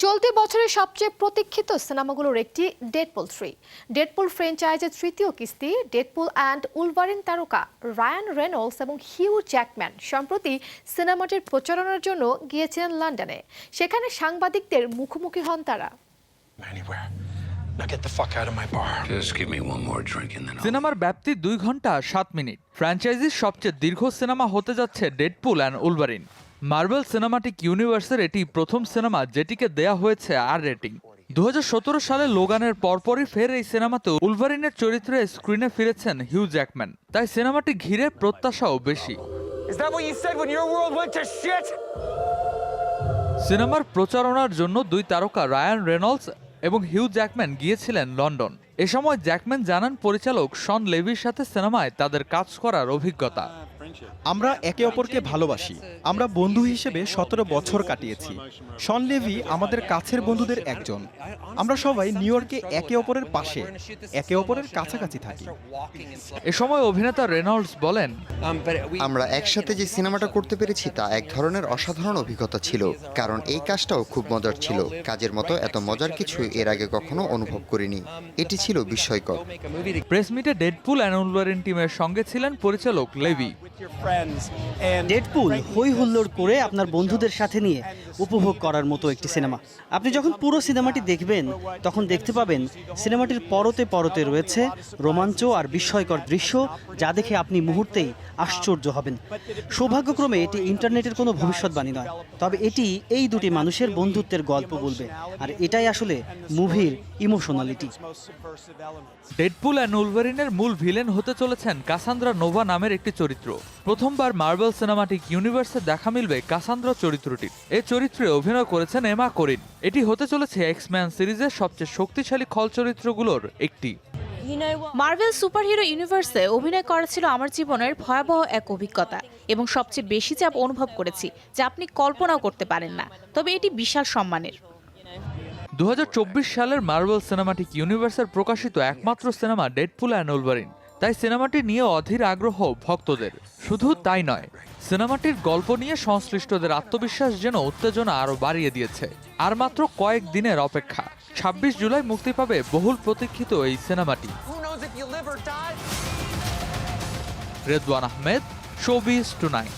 চলতি বছরের সবচেয়ে প্রতীক্ষিত সিনেমাগুলোর একটি ডেডপুল 3। ডেডপুল ফ্র্যাঞ্চাইজের তৃতীয় কিস্তি ডেডপুল অ্যান্ড উলভারিন তারকা রায়ান রেনল্ডস এবং হিউ জ্যাকম্যান সম্প্রতি সিনেমাটির প্রচারণার জন্য গিয়েছিলেন লন্ডনে। সেখানে সাংবাদিকদের মুখোমুখি হন তারা। সিনেমার ব্যাপ্তি 2 ঘন্টা 7 মিনিট। ফ্র্যাঞ্চাইজির সবচেয়ে দীর্ঘ সিনেমা হতে যাচ্ছে Deadpool and Wolverine. Marble cinematic ইউনিভার্সের এটি প্রথম সিনেমা যেটিকে দেয়া হয়েছে আর রেটিং। 2017 সালে লোগানের পরপরই ফের এই সিনেমাতে উলভারিনের চরিত্রে স্ক্রিনে ফিরেছেন হিউ জ্যাকম্যান, তাই সিনেমাটি ঘিরে প্রত্যাশাও বেশি। সিনেমার প্রচারণার জন্য 2 তারকা রায়ান রেনল্ডস এবং হিউ জ্যাকম্যান গিয়েছিলেন লন্ডন। এ সময় জ্যাকম্যান জানান পরিচালক শন লেভির সাথে সিনেমায় তাদের কাজ করার অভিজ্ঞতা। আমরা একে অপরকে ভালোবাসি। আমরা বন্ধু হিসেবে 17 বছর কাটিয়েছি। শন লেভি আমাদের কাছের বন্ধুদের একজন। আমরা সবাই নিউ ইয়র্কে একে অপরের পাশে, একে অপরের কাছাকাছি থাকি। এ সময় অভিনেতা রেনল্ডস বলেন, আমরা একসাথে যে সিনেমাটা করতে পেরেছি তা এক ধরনের অসাধারণ অভিজ্ঞতা ছিল, কারণ এই কাজটাও খুব মজার ছিল। কাজের মতো এত মজার কিছু এর আগে কখনো অনুভব করিনি। এটি ছিল বিস্ময়কর। প্রেস মিটে ডেডপুল অ্যান্ড উলভারিন টিমের সঙ্গে ছিলেন পরিচালক লেভি। ডেডপুল হই হুল্লোড় করে আপনার বন্ধুদের সাথে নিয়ে উপভোগ করার মতো একটি সিনেমা। আপনি যখন পুরো সিনেমাটি দেখবেন তখন দেখতে পাবেন সিনেমাটির পরতে পরতে রয়েছে রোমাঞ্চ আর বিস্ময়কর দৃশ্য, যা দেখে আপনি মুহূর্তেই আশ্চর্য হবেন। সৌভাগ্যক্রমে এটি ইন্টারনেটের কোনো ভবিষ্যৎবাণী নয়, তবে এটি এই দুটি মানুষের বন্ধুত্বের গল্প বলবে, আর এটাই আসলে মুভির ইমোশনালিটি। ডেডপুল অ্যান্ড উলভারিনের মূল ভিলেন হতে চলেছেন কাসান্দ্রা নোভা নামের একটি চরিত্র। প্রথমবার মার্বেল সিনেমাটিক ইউনিভার্সে দেখা মিলবে কাসান্দ্রা চরিত্রটির। এই চরিত্রে অভিনয় করেছেন এমা কোরিন। এটি হতে চলেছে এক্স-ম্যান সিরিজের সবচেয়ে শক্তিশালী খল চরিত্রগুলোর একটি। মার্ভেল সুপারহিরো ইউনিভার্সে অভিনয় করা ছিল আমার জীবনের ভয়াবহ এক অভিজ্ঞতা, এবং সবচেয়ে বেশি চাপ অনুভব করেছি যা আপনি কল্পনাও করতে পারেন না। তবে এটি বিশাল সম্মানের। 2024 সালের মার্বেল সিনেমাটিক ইউনিভার্সের প্রকাশিত একমাত্র সিনেমা ডেডপুল অ্যান্ড উলভারিন, তাই সিনেমাটি নিয়ে অধীর আগ্রহ ভক্তদের। শুধু তাই নয়, সিনেমাটির গল্প নিয়ে সংশ্লিষ্টদের আত্মবিশ্বাস যেন উত্তেজনা আরও বাড়িয়ে দিয়েছে। আর মাত্র কয়েক দিনের অপেক্ষা, 26 জুলাই মুক্তি পাবে বহুল প্রতীক্ষিত এই সিনেমাটি। Redwan Ahmed, showbiz tonight.